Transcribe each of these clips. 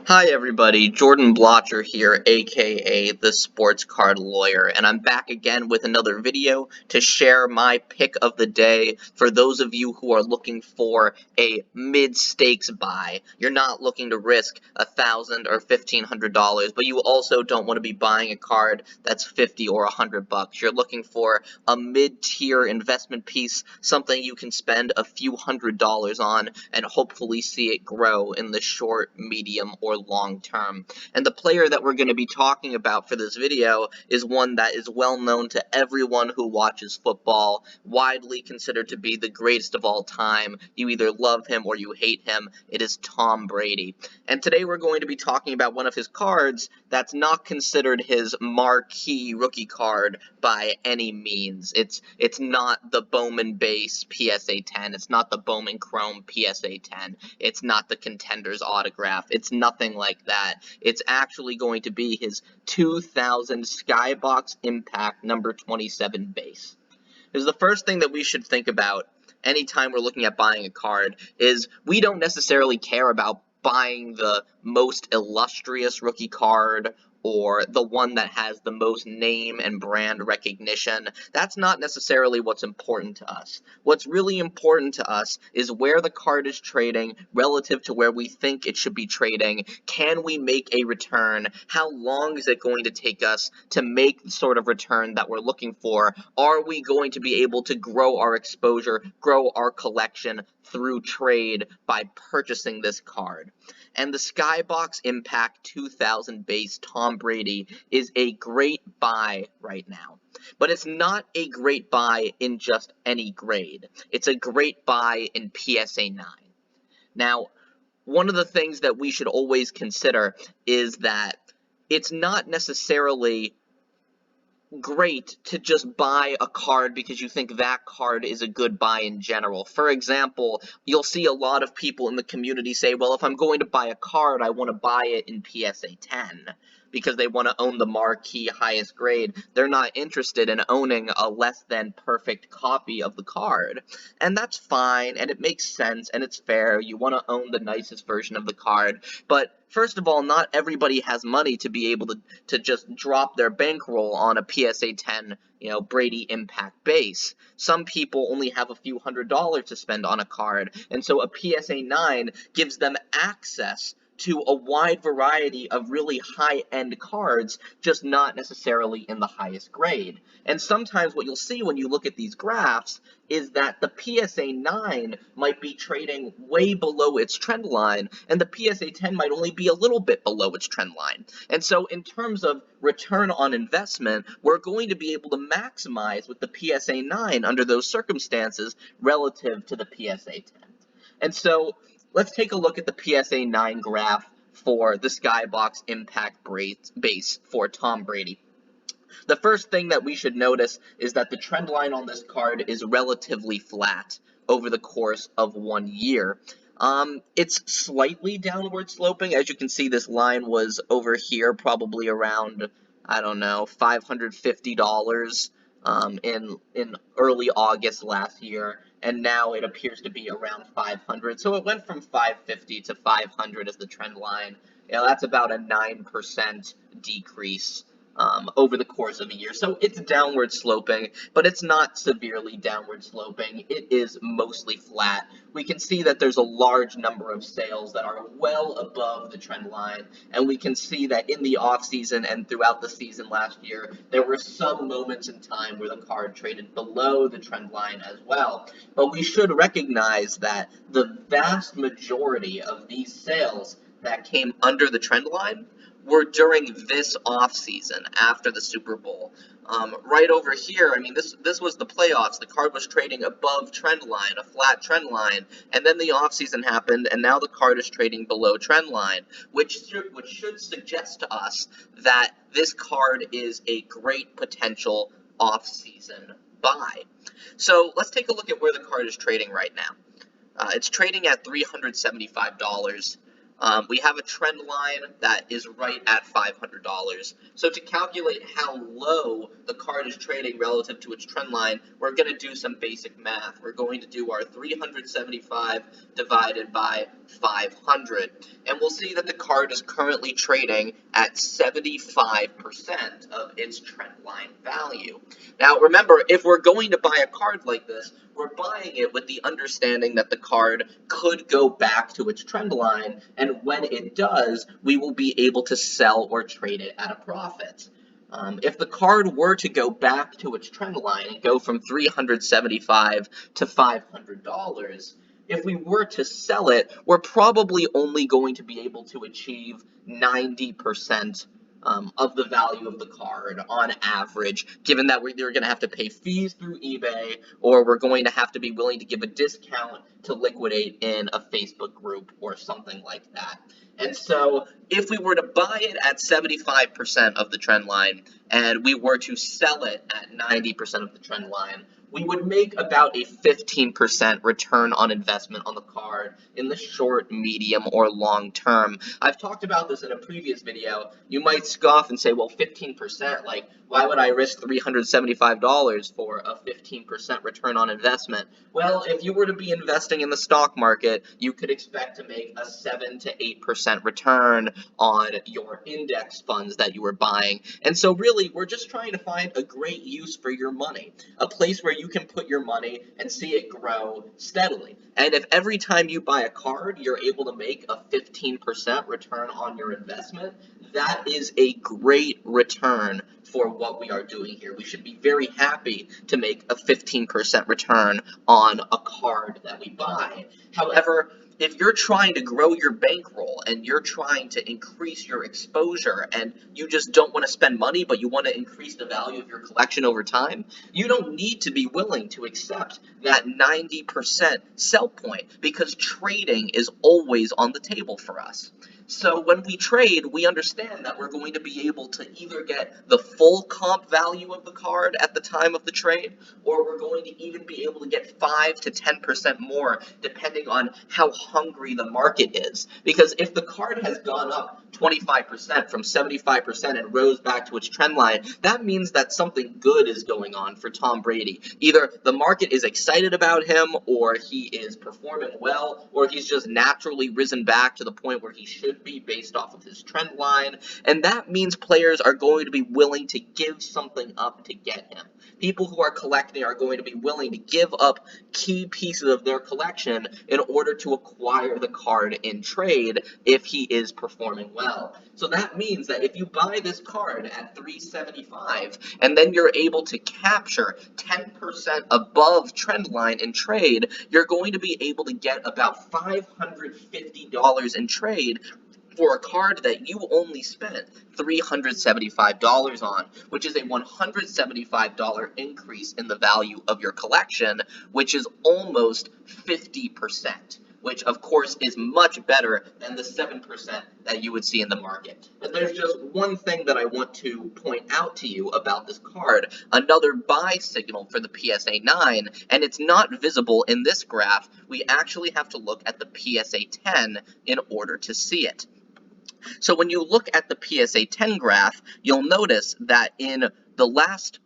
Hi everybody, Jordan Blotcher here, aka the Sports Card Lawyer, and I'm back again with another video to share my pick of the day for those of you who are looking for a mid-stakes buy. You're not looking to risk $1,000 or $1,500, but you also don't want to be buying a card that's 50 or $100. You're looking for a mid-tier investment piece, something you can spend a few $100s on and hopefully see it grow in the short, medium, or long term. And the player that we're going to be talking about for this video is one that is well known to everyone who watches football, widely considered to be the greatest of all time. You either love him or you hate him. It is Tom Brady. And today we're going to be talking about one of his cards that's not considered his marquee rookie card by any means. It's not the Bowman base PSA 10. It's not the Bowman Chrome PSA 10. It's not the Contender's autograph. It's nothing like that. It's actually going to be his 2000 Skybox Impact number 27 base. Because the first thing that we should think about anytime we're looking at buying a card is we don't necessarily care about buying the most illustrious rookie card or the one that has the most name and brand recognition. That's not necessarily what's important to us. What's really important to us is where the card is trading relative to where we think it should be trading. Can we make a return? How long is it going to take us to make the sort of return that we're looking for? Are we going to be able to grow our exposure, grow our collection through trade by purchasing this card? And the Skybox Impact 2000 base Tom Brady is a great buy right now. But it's not a great buy in just any grade. It's a great buy in PSA 9. Now, one of the things that we should always consider is that it's not necessarily great to just buy a card because you think that card is a good buy in general. For example, you'll see a lot of people in the community say, well, if I'm going to buy a card, I want to buy it in PSA 10 because they want to own the marquee highest grade. They're not interested in owning a less than perfect copy of the card. And that's fine, and it makes sense, and it's fair. You want to own the nicest version of the card. But first of all, not everybody has money to be able to just drop their bankroll on a PSA 10, Brady Impact base. Some people only have a few $100s to spend on a card, and so a PSA 9 gives them access to a wide variety of really high-end cards, just not necessarily in the highest grade. And sometimes what you'll see when you look at these graphs is that the PSA 9 might be trading way below its trend line, and the PSA 10 might only be a little bit below its trend line. And so in terms of return on investment, we're going to be able to maximize with the PSA 9 under those circumstances relative to the PSA 10. And so let's take a look at the PSA 9 graph for the Skybox Impact base for Tom Brady. The first thing that we should notice is that the trend line on this card is relatively flat over the course of 1 year. It's slightly downward sloping. As you can see, this line was over here probably around, I don't know, $550 in early August last year, and now it appears to be around 500. So it went from 550 to 500 as the trend line. That's about a 9% decrease over the course of a year. So it's downward sloping, but it's not severely downward sloping. It is mostly flat. We can see that there's a large number of sales that are well above the trend line, and we can see that in the offseason and throughout the season last year, there were some moments in time where the card traded below the trend line as well. But we should recognize that the vast majority of these sales that came under the trend line were during this offseason after the Super Bowl. Right over here, I mean, this was the playoffs. The card was trading above trend line, a flat trend line, and then the offseason happened, and now the card is trading below trend line, which should suggest to us that this card is a great potential offseason buy. So let's take a look at where the card is trading right now. It's trading at $375. We have a trend line that is right at $500. So to calculate how low the card is trading relative to its trend line, we're going to do some basic math. We're going to do our 375 divided by 500. and we'll see that the card is currently trading at 75% of its trendline value. Now, remember, if we're going to buy a card like this, we're buying it with the understanding that the card could go back to its trend line, and when it does, we will be able to sell or trade it at a profit. If the card were to go back to its trend line and go from $375 to $500, if we were to sell it, we're probably only going to be able to achieve 90% of the value of the card on average, given that we're either going to have to pay fees through eBay or we're going to have to be willing to give a discount to liquidate in a Facebook group or something like that. And so if we were to buy it at 75% of the trend line and we were to sell it at 90% of the trend line, we would make about a 15% return on investment on the card in the short, medium, or long term. I've talked about this in a previous video. You might scoff and say, well, 15%, like, why would I risk $375 for a 15% return on investment? Well, if you were to be investing in the stock market, you could expect to make a 7 to 8% return on your index funds that you were buying. And so really, we're just trying to find a great use for your money, a place where you can put your money and see it grow steadily. And if every time you buy a card, you're able to make a 15% return on your investment, that is a great return for what we are doing here. We should be very happy to make a 15% return on a card that we buy. However, if you're trying to grow your bankroll and you're trying to increase your exposure and you just don't want to spend money but you want to increase the value of your collection over time, you don't need to be willing to accept that 90% sell point, because trading is always on the table for us. So when we trade, we understand that we're going to be able to either get the full comp value of the card at the time of the trade, or we're going to even be able to get 5 to 10% more depending on how hungry the market is. Because if the card has gone up 25% from 75% and rose back to its trend line, that means that something good is going on for Tom Brady. Either the market is excited about him, or he is performing well, or he's just naturally risen back to the point where he should be based off of his trend line, and that means players are going to be willing to give something up to get him. People who are collecting are going to be willing to give up key pieces of their collection in order to acquire the card in trade if he is performing well. So that means that if you buy this card at $375 and then you're able to capture 10% above trend line in trade, you're going to be able to get about $550 in trade for a card that you only spent $375 on, which is a $175 increase in the value of your collection, which is almost 50%, which of course is much better than the 7% that you would see in the market. But there's just one thing that I want to point out to you about this card, another buy signal for the PSA 9, and it's not visible in this graph. We actually have to look at the PSA 10 in order to see it. So when you look at the PSA 10 graph, you'll notice that in the last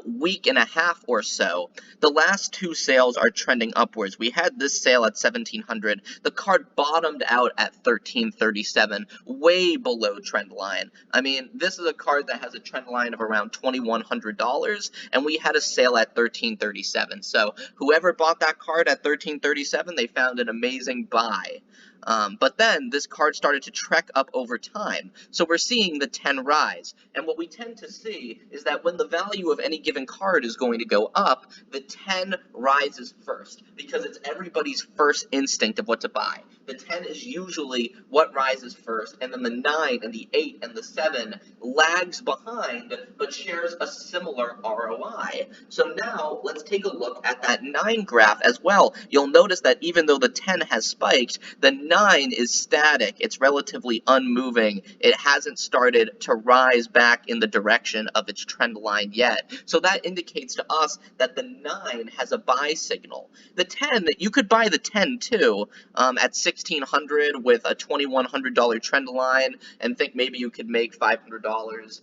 week and a half or so, the last two sales are trending upwards. We had this sale at $1,700. The card bottomed out at $1,337, way below trend line. I mean, this is a card that has a trend line of around $2,100, and we had a sale at $1,337. So whoever bought that card at $1,337, they found an amazing buy. But then this card started to trek up over time. So we're seeing the 10 rise. And what we tend to see is that when the value of any given card is going to go up, the 10 rises first, because it's everybody's first instinct of what to buy. The 10 is usually what rises first, and then the 9 and the 8 and the 7 lags behind, but shares a similar ROI. So now let's take a look at that 9 graph as well. You'll notice that even though the 10 has spiked, the 9 is static. It's relatively unmoving. It hasn't started to rise back in the direction of its trend line yet. So that indicates to us that the 9 has a buy signal. The 10, you could buy the 10 too at 1600 with a $2100 trend line and think maybe you could make $500,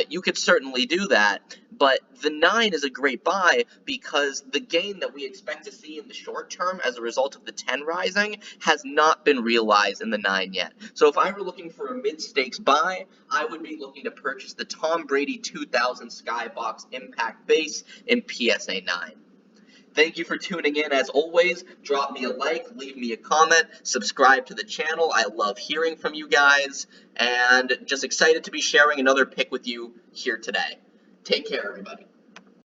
you could certainly do that. But the 9 is a great buy because the gain that we expect to see in the short term as a result of the 10 rising has not been realized in the 9 yet. So if I were looking for a mid-stakes buy, I would be looking to purchase the Tom Brady 2000 Skybox Impact Base in PSA 9. Thank you for tuning in. As always, drop me a like, leave me a comment, subscribe to the channel. I love hearing from you guys, and just excited to be sharing another pick with you here today. Take care, everybody.